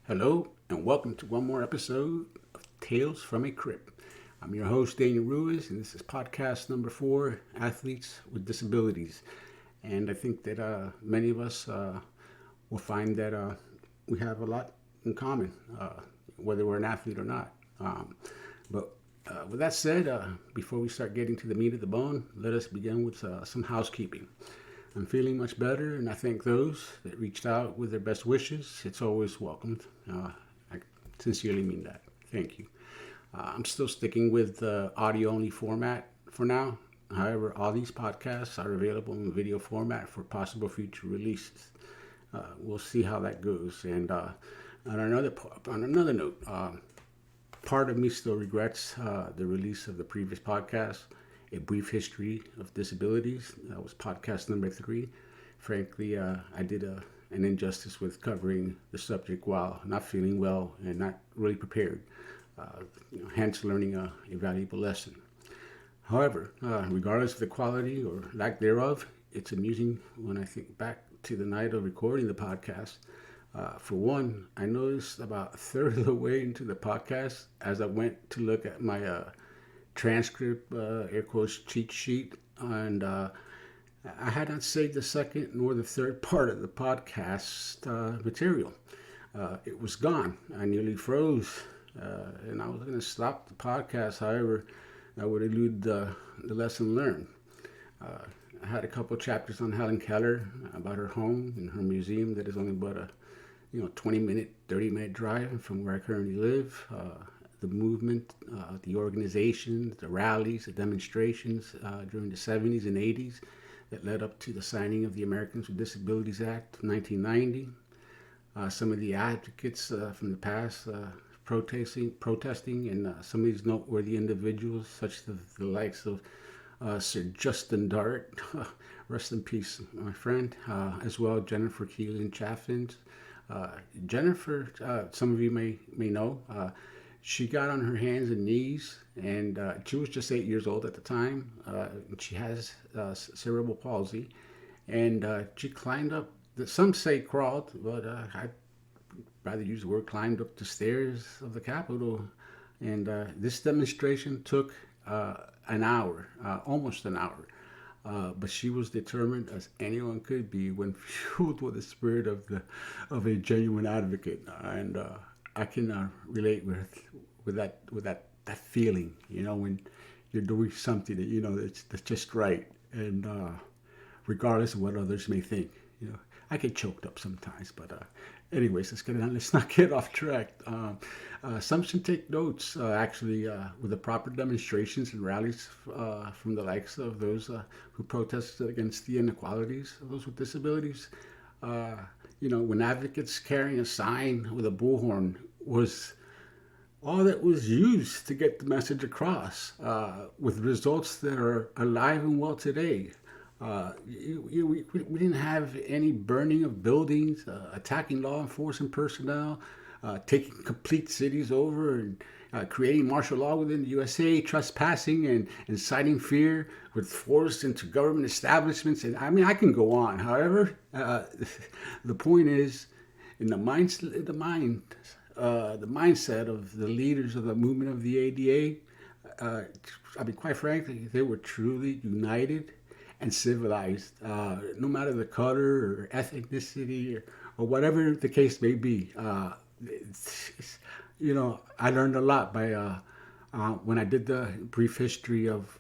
Hello, and welcome to one more episode of Tales from a Crib. I'm your host, Daniel Ruiz, and this is podcast number 4 Athletes with Disabilities. And I think that many of us will find that we have a lot in common, whether we're an athlete or not. But with that said, before we start getting to the meat of the bone, let us begin with some housekeeping. I'm feeling much better, and I thank those that reached out with their best wishes. It's always welcomed. I sincerely mean that. Thank you. I'm still sticking with the audio only format for now. However, all these podcasts are available in video format for possible future releases. We'll see how that goes. And on another note, part of me still regrets the release of the previous podcast, A Brief History of Disabilities. That was podcast number 3. Frankly, I did an injustice with covering the subject while not feeling well and not really prepared, hence learning a valuable lesson. However, regardless of the quality or lack thereof, it's amusing when I think back to the night of recording the podcast. For one, I noticed about a third of the way into the podcast as I went to look at my transcript, air quotes, cheat sheet, and I had not saved the second nor the third part of the podcast material. It was gone. I nearly froze, and I was going to stop the podcast. However, I would elude the lesson learned. I had a couple chapters on Helen Keller about her home and her museum that is only but a 20-minute, 30-minute drive from where I currently live. The movement, the organizations, the rallies, the demonstrations during the 70s and 80s that led up to the signing of the Americans with Disabilities Act of 1990. Some of the advocates from the past protesting, and some of these noteworthy individuals, such as the likes of Sir Justin Dart, rest in peace, my friend, as well Jennifer Keelan Chaffin. Jennifer, some of you may know, she got on her hands and knees, and she was just 8 years old at the time. She has cerebral palsy, and she climbed up. Some say crawled, but I'd rather use the word climbed up the stairs of the Capitol. And this demonstration took an hour, almost an hour. But she was determined as anyone could be when fueled with the spirit of a genuine advocate, and I can relate with that feeling, when you're doing something that that's just right, and regardless of what others may think, I get choked up sometimes, but anyways, let's get on. Let's not get off track. Some should take notes, actually, with the proper demonstrations and rallies from the likes of those who protested against the inequalities of those with disabilities. When advocates carrying a sign with a bullhorn was all that was used to get the message across, with results that are alive and well today. We didn't have any burning of buildings, attacking law enforcement personnel, taking complete cities over, and creating martial law within the USA, trespassing and inciting fear with force into government establishments. And I mean, I can go on. However, the point is, in the mindset of the leaders of the movement of the ADA, quite frankly, they were truly united and civilized, no matter the color or ethnicity or whatever the case may be. I learned a lot by when I did the brief history of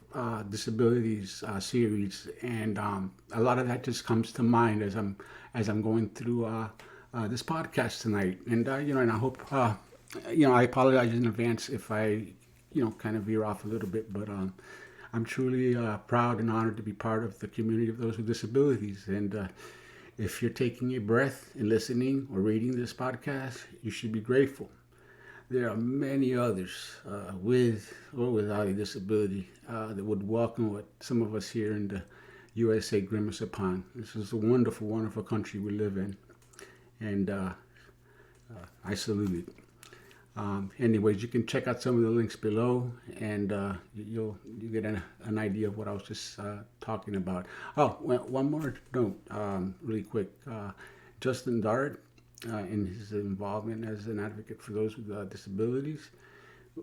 disabilities series, and a lot of that just comes to mind as I'm going through this podcast tonight. And and I hope I apologize in advance if I kind of veer off a little bit, but I'm truly proud and honored to be part of the community of those with disabilities. And if you're taking a breath and listening or reading this podcast, you should be grateful. There are many others with or without a disability that would welcome what some of us here in the USA grimace upon. This is a wonderful, wonderful country we live in, and I salute it. Anyways, you can check out some of the links below, and you'll get an idea of what I was just talking about. Oh, one more note, really quick. Justin Dart in his involvement as an advocate for those with disabilities,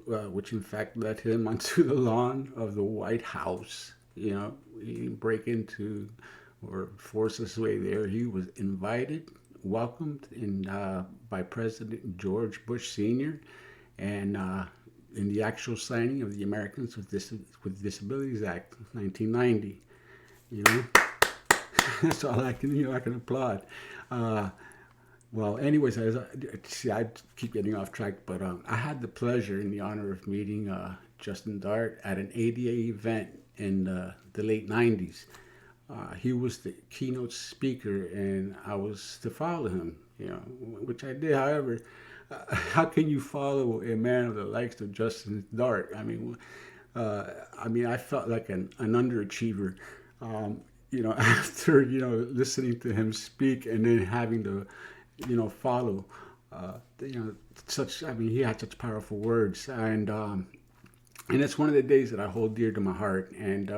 which in fact led him onto the lawn of the White House. He didn't break into or force his way there. He was invited, welcomed by President George Bush Sr., and in the actual signing of the Americans with Disabilities Act, 1990. You know, that's all I can applaud. Uh, well, anyways, I keep getting off track, but I had the pleasure and the honor of meeting Justin Dart at an ADA event in the late 90s. He was the keynote speaker, and I was to follow him, which I did. However, how can you follow a man of the likes of Justin Dart? I felt like an underachiever, after listening to him speak and then having to, follow, such. He had such powerful words, and it's one of the days that I hold dear to my heart, and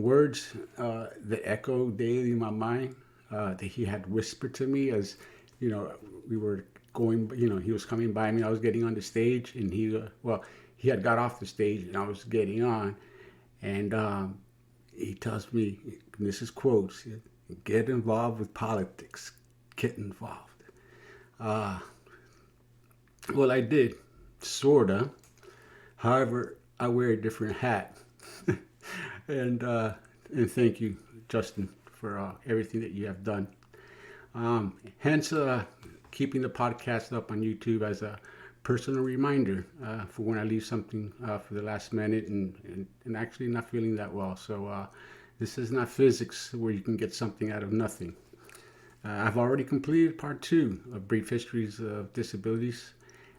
words that echo daily in my mind that he had whispered to me as we were going. He was coming by me. I was getting on the stage, and he had got off the stage, and I was getting on, and he tells me, and this is quotes: "Get involved with politics. Get involved." Uh, well, I did, sorta. However, I wear a different hat. and and thank you, Justin, for everything that you have done. Hence, keeping the podcast up on YouTube as a personal reminder for when I leave something for the last minute and actually not feeling that well. So this is not physics where you can get something out of nothing. I've already completed part 2 of Brief Histories of Disabilities,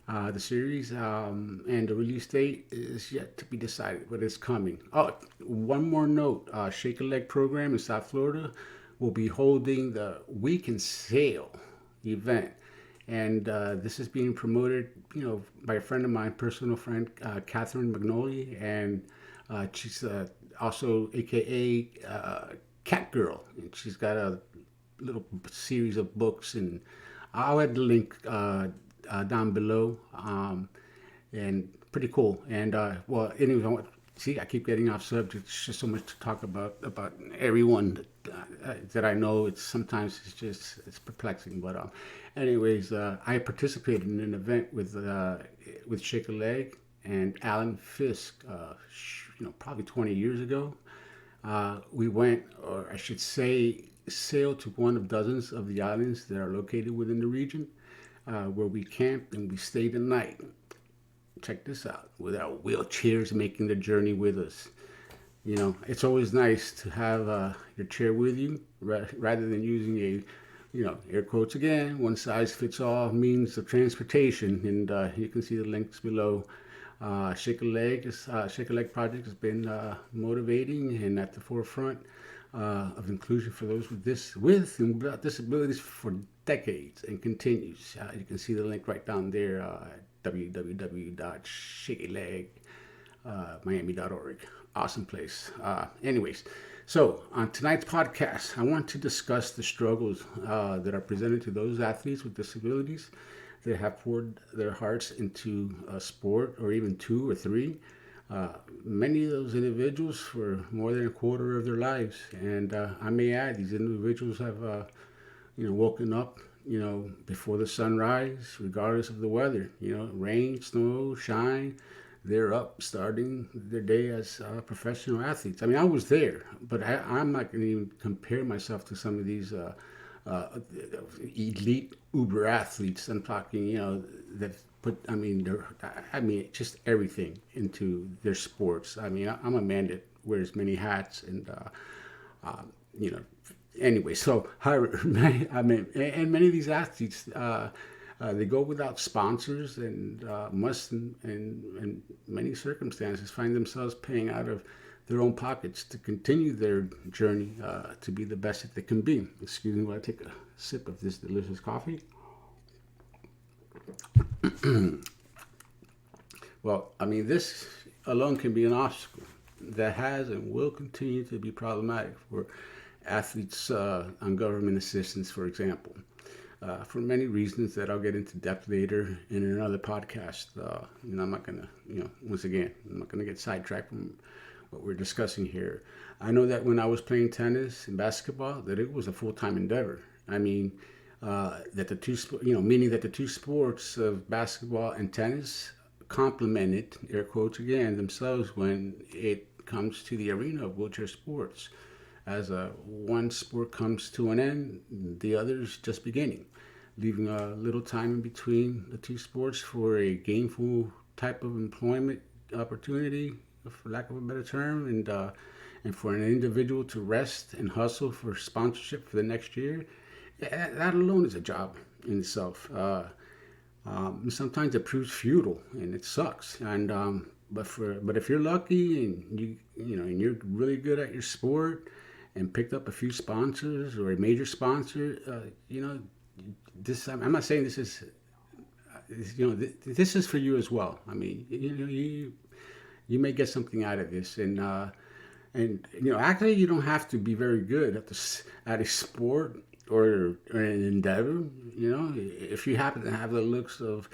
the series, and the release date is yet to be decided, but it's coming. Oh, one more note. Shake a Leg program in South Florida will be holding the Week in Sail event. And this is being promoted, by a friend of mine, personal friend, Catherine Magnoli, and she's also AKA Cat Girl. And she's got a little series of books, and I'll add the link down below, and pretty cool. And well, anyway, see, I keep getting off subject. There's just so much to talk about everyone that I know. It's perplexing. But anyways, I participated in an event with Shake a Leg and Alan Fisk, probably 20 years ago. We went, or I should say, sailed to one of dozens of the islands that are located within the region, where we camped and we stayed the night. Check this out, with our wheelchairs making the journey with us. It's always nice to have your chair with you rather than using air quotes again, one size fits all means of transportation. And you can see the links below. Shake a Leg Project has been motivating and at the forefront of inclusion for those with and without disabilities for decades, and continues. You can see the link right down there, www.shakealegmiami.org. Awesome place. Anyways, so on tonight's podcast, I want to discuss the struggles that are presented to those athletes with disabilities that have poured their hearts into a sport, or even 2 or 3. Many of those individuals for more than a quarter of their lives. And I may add, these individuals have, woken up, before the sunrise, regardless of the weather, rain, snow, shine. They're up starting their day as professional athletes. I was there, but I'm not going to even compare myself to some of these elite Uber athletes. I'm talking, that put, just everything into their sports. I'm a man that wears many hats, and anyway. So, and many of these athletes, they go without sponsors, and must, in many circumstances, find themselves paying out of their own pockets to continue their journey to be the best that they can be. Excuse me while I take a sip of this delicious coffee. Well, this alone can be an obstacle that has and will continue to be problematic for athletes on government assistance, for example. for many reasons that I'll get into depth later in another podcast. I'm not gonna, once again, I'm not gonna get sidetracked from what we're discussing here. I know that when I was playing tennis and basketball, that it was a full-time endeavor. I mean, that the two, meaning that the two sports of basketball and tennis complemented, air quotes again, themselves when it comes to the arena of wheelchair sports. As one sport comes to an end, the other's just beginning, leaving a little time in between the two sports for a gainful type of employment opportunity, for lack of a better term, and for an individual to rest and hustle for sponsorship for the next year. Yeah, that alone is a job in itself. Sometimes it proves futile and it sucks. But if you're lucky and and you're really good at your sport and picked up a few sponsors or a major sponsor, this I'm not saying this is this is for you as well. I mean, you may get something out of this, and actually you don't have to be very good at a sport or an endeavor. If you happen to have the likes of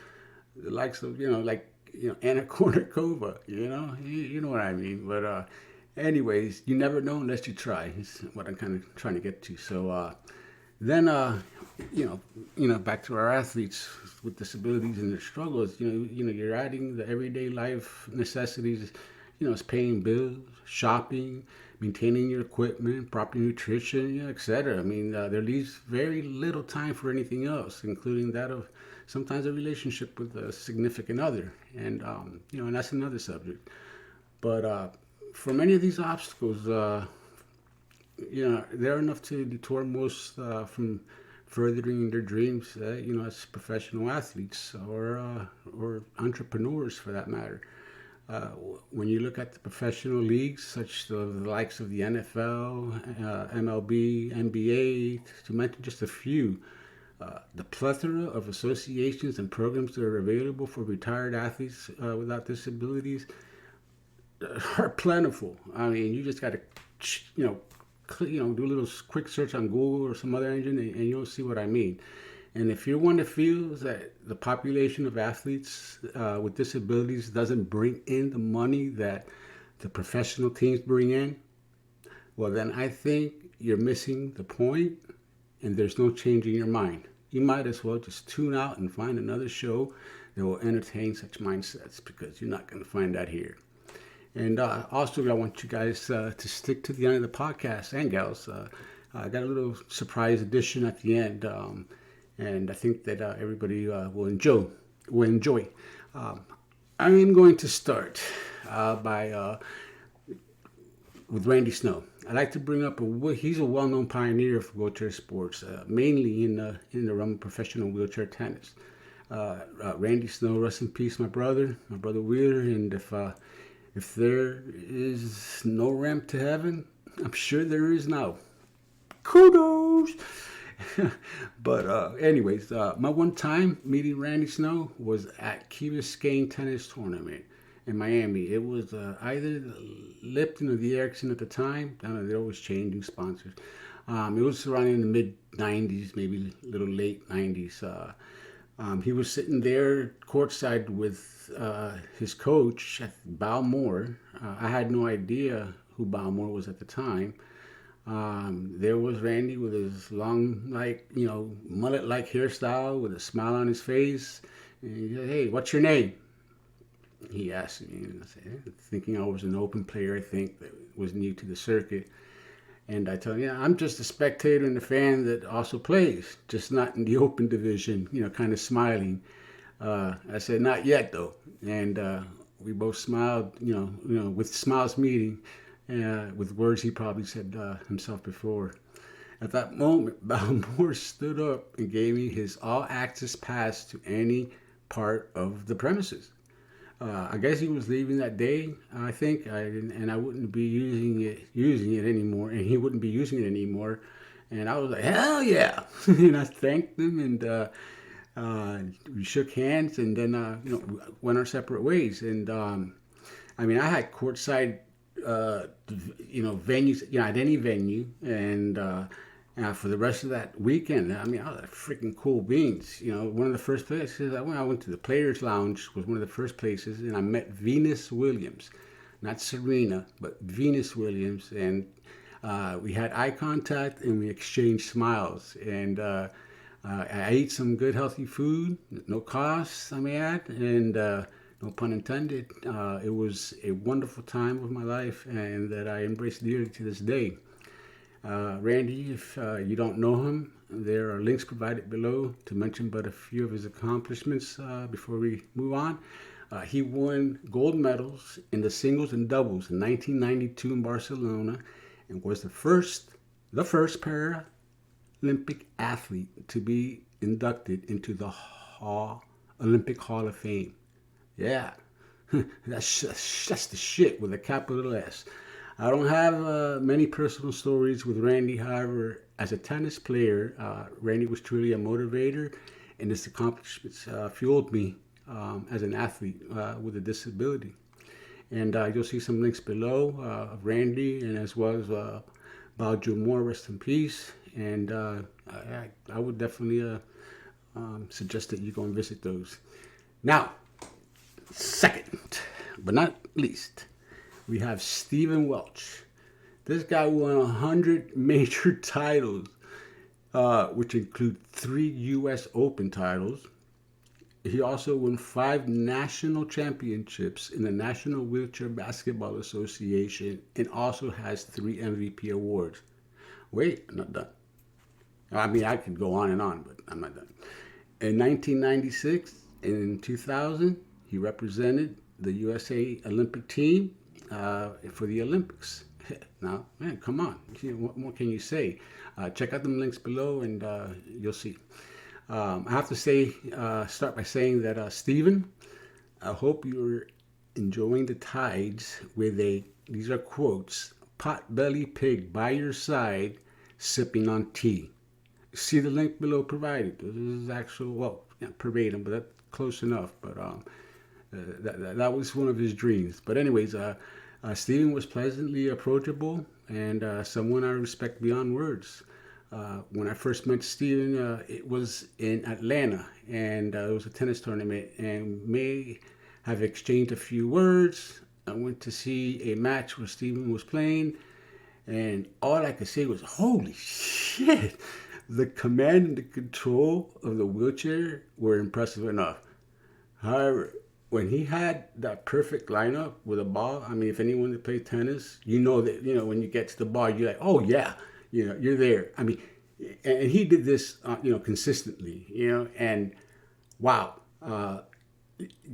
Anna Kournikova, you know what I mean. But anyways, you never know unless you try. Is what I'm kind of trying to get to. So then back to our athletes with disabilities and their struggles. You're adding the everyday life necessities. It's paying bills, shopping, maintaining your equipment, proper nutrition, etc. I mean, there leaves very little time for anything else, including that of sometimes a relationship with a significant other, and that's another subject. But for many of these obstacles, they're enough to deter most from furthering their dreams, as professional athletes or entrepreneurs for that matter. When you look at the professional leagues, such the likes of the NFL, MLB, NBA, to mention just a few, the plethora of associations and programs that are available for retired athletes without disabilities are plentiful. I mean, you just got to, do a little quick search on Google or some other engine, and you'll see what I mean. And if you're one that feels that the population of athletes with disabilities doesn't bring in the money that the professional teams bring in, well, then I think you're missing the point and there's no changing your mind. You might as well just tune out and find another show that will entertain such mindsets, because you're not going to find that here. And also, I want you guys to stick to the end of the podcast, and gals. I got a little surprise edition at the end. And I think that everybody will enjoy. I am going to start with Randy Snow. I like to bring up he's a well-known pioneer of wheelchair sports, mainly in the realm of professional wheelchair tennis. Randy Snow, rest in peace, my brother Wheeler. And if there is no ramp to heaven, I'm sure there is now. Kudos. But anyways, my one time meeting Randy Snow was at Key Biscayne tennis tournament in Miami. It was either Lipton or the Ericsson at the time. I don't know, they're always changing sponsors. It was around in the mid 90s, maybe a little late 90s. He was sitting there courtside with his coach, Bal Moore. I had no idea who Bal Moore was at the time. There was Randy with his long, mullet-like hairstyle with a smile on his face. And he said, "Hey, what's your name?" He asked me, and I said, thinking I was an open player, I think, that was new to the circuit. And I told him, "Yeah, I'm just a spectator and a fan that also plays, just not in the open division," kind of smiling. I said, "Not yet, though." And we both smiled, with smiles meeting. With words he probably said himself before. At that moment, Balmore stood up and gave me his all-access pass to any part of the premises. I guess he was leaving that day, I think, and I wouldn't be using it anymore, and he wouldn't be using it anymore. And I was like, "Hell yeah!" And I thanked him, and we shook hands, and then went our separate ways. And I had courtside venues, at any venue, and For the rest of that weekend, I mean, I was like freaking cool beans. One of the first places I went to, the Players Lounge was one of the first places, and I met Venus Williams, not Serena, but Venus Williams, and we had eye contact and we exchanged smiles. And I ate some good, healthy food, no cost, I may add, and no pun intended. It was a wonderful time of my life, and that I embrace dearly to this day. Randy, if you don't know him, there are links provided below to mention but a few of his accomplishments before we move on. He won gold medals in the singles and doubles in 1992 in Barcelona, and was the first Paralympic athlete to be inducted into the Olympic Hall of Fame. Yeah, that's the shit with a capital S. I don't have many personal stories with Randy. However, as a tennis player, Randy was truly a motivator, and his accomplishments fueled me as an athlete with a disability. And you'll see some links below of Randy, and as well as Bao Moore, rest in peace. And I would definitely suggest that you go and visit those. Now, second, but not least, we have Stephen Welch. This guy won 100 major titles, which include 3 U.S. Open titles. He also won 5 national championships in the National Wheelchair Basketball Association, and also has 3 MVP awards. Wait, I'm not done. I mean, I could go on and on, but I'm not done. In 1996 and in 2000, he represented the USA Olympic team for the Olympics. Now, man, come on. What more can you say? Check out the links below, and you'll see. I have to start by saying that, Stephen, I hope you're enjoying the tides with these are quotes, pot-belly pig by your side, sipping on tea. See the link below provided. This is actual, well, not verbatim, but that's close enough. But that was one of his dreams. But anyways, Stephen was pleasantly approachable, and someone I respect beyond words. When I first met Stephen, it was in Atlanta, and it was a tennis tournament, and may have exchanged a few words. I went to see a match where Stephen was playing, and all I could say was, holy shit! The command and the control of the wheelchair were impressive enough. However, when he had that perfect lineup with a ball, I mean, if anyone that plays tennis, that, when you get to the ball, you're like, oh yeah, you're there. I mean, and he did this, consistently, and wow,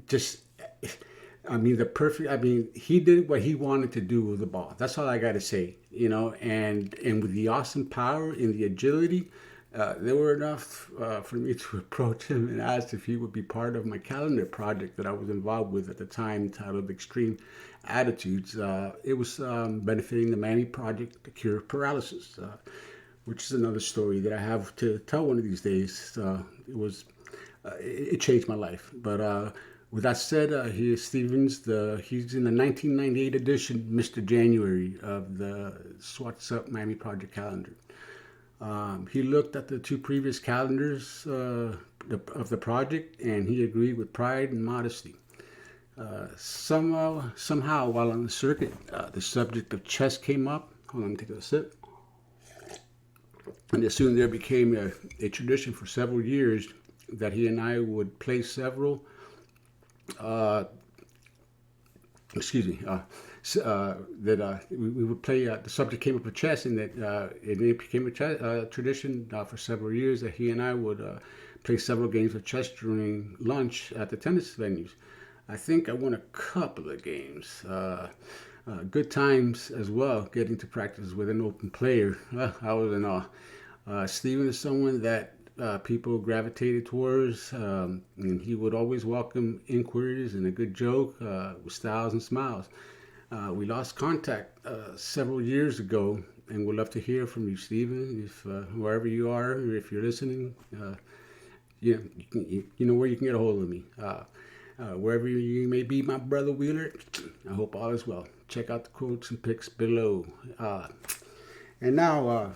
just, he did what he wanted to do with the ball. That's all I got to say, and with the awesome power and the agility, there were enough for me to approach him and ask if he would be part of my calendar project that I was involved with at the time, titled Extreme Attitudes. It was benefiting the Manny Project to cure paralysis, which is another story that I have to tell one of these days. It changed my life. But with that said, he's in the 1998 edition, Mr. January, of the What's Up Miami Project calendar. He looked at the 2 previous calendars of the project, and he agreed with pride and modesty. Somehow, while on the circuit, the subject of chess came up. Hold on, let me take a sip. And soon there became a tradition for several years that he and I would play several, we would play, the subject came up with chess, and that it became a tradition for several years that he and I would play several games of chess during lunch at the tennis venues. I think I won a couple of games. Good times as well, getting to practice with an open player. I was in awe. Stephen is someone that people gravitated towards, and he would always welcome inquiries and a good joke with styles and smiles. We lost contact several years ago, and would love to hear from you, Stephen. If wherever you are, or if you're listening, you know where you can get a hold of me. Wherever you may be, my brother Wheeler, I hope all is well. Check out the quotes and pics below. And now,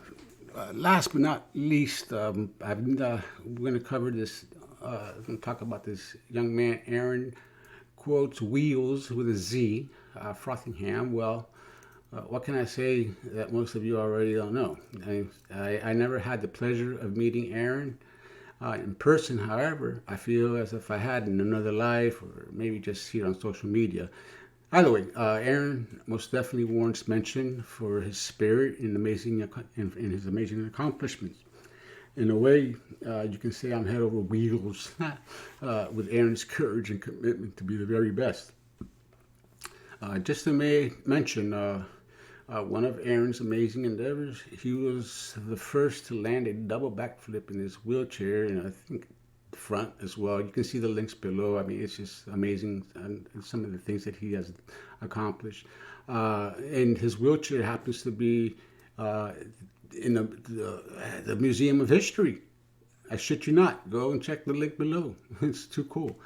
Last but not least, we're going to cover this. I'm going to talk about this young man, Aaron quotes Wheels with a Z, Frothingham. Well, what can I say that most of you already don't know? I never had the pleasure of meeting Aaron in person. However, I feel as if I had in another life, or maybe just here on social media. Either way, Aaron most definitely warrants mention for his spirit and in his amazing accomplishments. In a way, you can say I'm head over wheels with Aaron's courage and commitment to be the very best. Just to mention one of Aaron's amazing endeavors, he was the first to land a double backflip in his wheelchair, and I think front as well. You can see the links below. I mean, it's just amazing, and some of the things that he has accomplished. And his wheelchair happens to be in the Museum of History. I shit you not. Go and check the link below. It's too cool.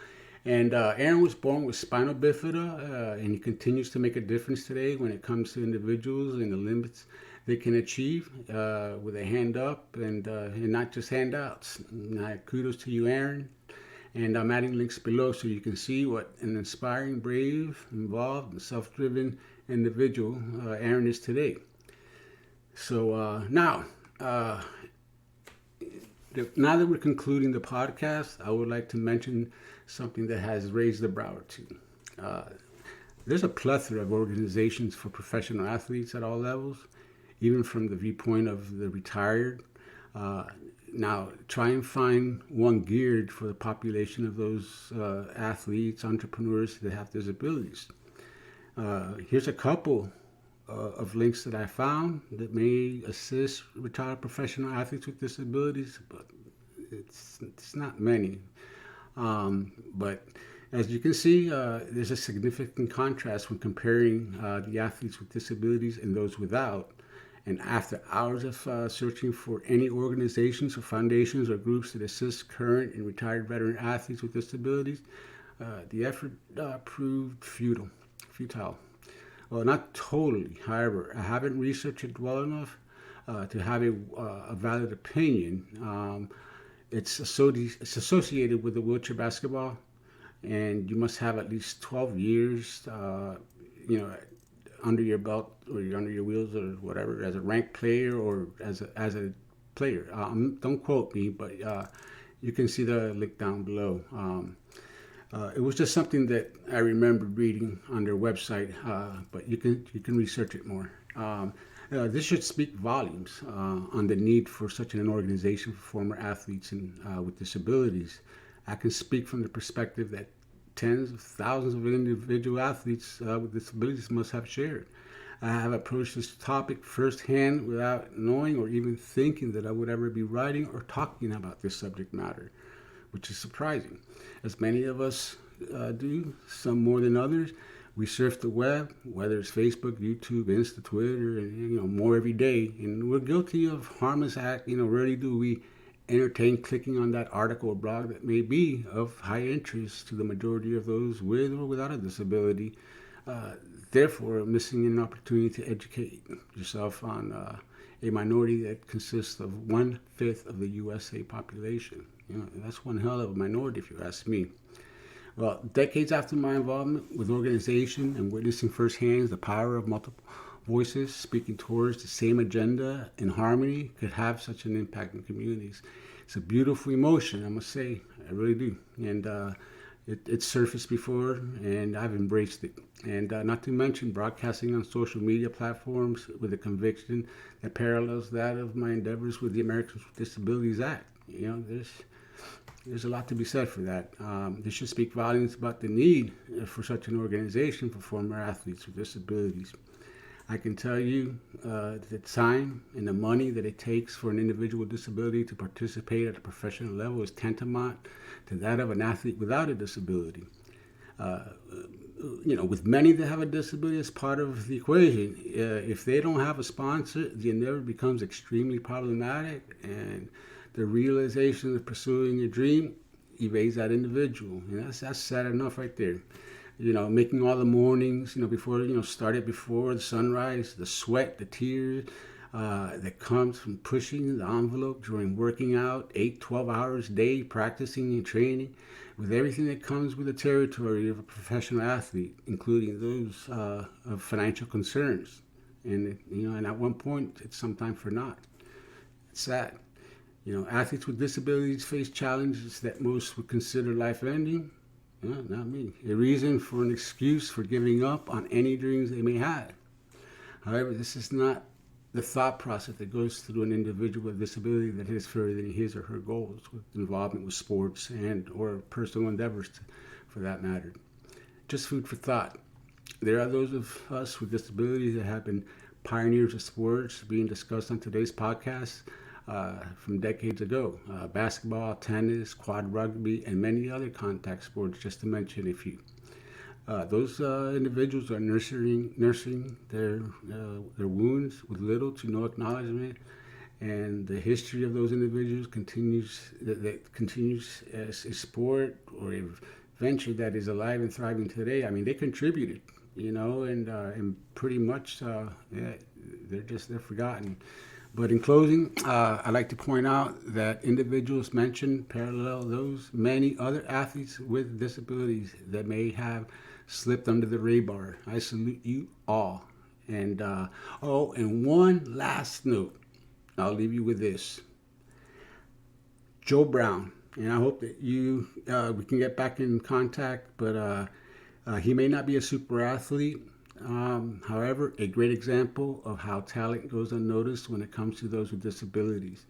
And Aaron was born with spinal bifida, and he continues to make a difference today when it comes to individuals and the limits they can achieve with a hand up and not just handouts. Kudos to you, Aaron. And I'm adding links below so you can see what an inspiring, brave, involved, and self-driven individual Aaron is today. So now that we're concluding the podcast, I would like to mention something that has raised the brow or two. There's a plethora of organizations for professional athletes at all levels, even from the viewpoint of the retired. Now, try and find one geared for the population of those athletes, entrepreneurs that have disabilities. Here's a couple of links that I found that may assist retired professional athletes with disabilities, but it's not many. But as you can see, there's a significant contrast when comparing the athletes with disabilities and those without. And after hours of searching for any organizations or foundations or groups that assist current and retired veteran athletes with disabilities, the effort proved futile. Well, not totally. However, I haven't researched it well enough to have a valid opinion. It's associated with the wheelchair basketball, and you must have at least 12 years, under your belt or under your wheels or whatever, as a ranked player or as a player. Don't quote me, but you can see the link down below. It was just something that I remembered reading on their website, but you can research it more. This should speak volumes on the need for such an organization for former athletes with disabilities. I can speak from the perspective that tens of thousands of individual athletes with disabilities must have shared. I have approached this topic firsthand without knowing or even thinking that I would ever be writing or talking about this subject matter, which is surprising. As many of us do, some more than others, we surf the web, whether it's Facebook, YouTube, Insta, Twitter, and more every day, and we're guilty of harmless act. Rarely do we entertain clicking on that article or blog that may be of high interest to the majority of those with or without a disability. Therefore, missing an opportunity to educate yourself on a minority that consists of 1/5 of the USA population. That's one hell of a minority, if you ask me. Well, decades after my involvement with organization and witnessing firsthand the power of multiple voices speaking towards the same agenda in harmony could have such an impact in communities. It's a beautiful emotion, I must say. I really do. And it surfaced before, and I've embraced it. And not to mention broadcasting on social media platforms with a conviction that parallels that of my endeavors with the Americans with Disabilities Act. There's a lot to be said for that. This should speak volumes about the need for such an organization for former athletes with disabilities. I can tell you the time and the money that it takes for an individual with disability to participate at a professional level is tantamount to that of an athlete without a disability. With many that have a disability as part of the equation, if they don't have a sponsor, the endeavor becomes extremely problematic, and the realization of pursuing your dream evades that individual. That's sad enough right there. Making all the mornings, before the sunrise, the sweat, the tears, that comes from pushing the envelope during working out 8, 12 hours a day, practicing and training, with everything that comes with the territory of a professional athlete, including those of financial concerns. And at one point, it's sometimes for naught. It's sad. Athletes with disabilities face challenges that most would consider life-ending. Not me. A reason for an excuse for giving up on any dreams they may have. However, this is not the thought process that goes through an individual with disability that is further than his or her goals, with involvement with sports and or personal endeavors, for that matter. Just food for thought. There are those of us with disabilities that have been pioneers of sports being discussed on today's podcast from decades ago. Basketball, tennis, quad rugby, and many other contact sports, just to mention a few. Those individuals are nursing their wounds with little to no acknowledgement, and the history of those individuals continues as a sport or a venture that is alive and thriving today. I mean, they contributed, and pretty much they're forgotten. But in closing, I'd like to point out that individuals mentioned parallel those many other athletes with disabilities that may have slipped under the radar. I salute you all. And and one last note. I'll leave you with this. Joe Brown, and I hope that we can get back in contact, but he may not be a super athlete. However, a great example of how talent goes unnoticed when it comes to those with disabilities.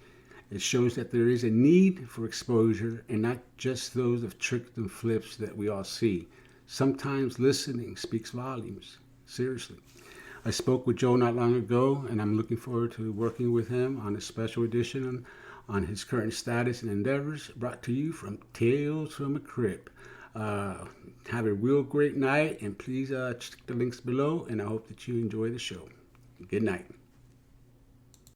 It shows that there is a need for exposure and not just those of tricks and flips that we all see. Sometimes listening speaks volumes. Seriously. I spoke with Joe not long ago, and I'm looking forward to working with him on a special edition on his current status and endeavors, brought to you from Tales from a Crib. Have a real great night, and please check the links below, and I hope that you enjoy the show. Good night.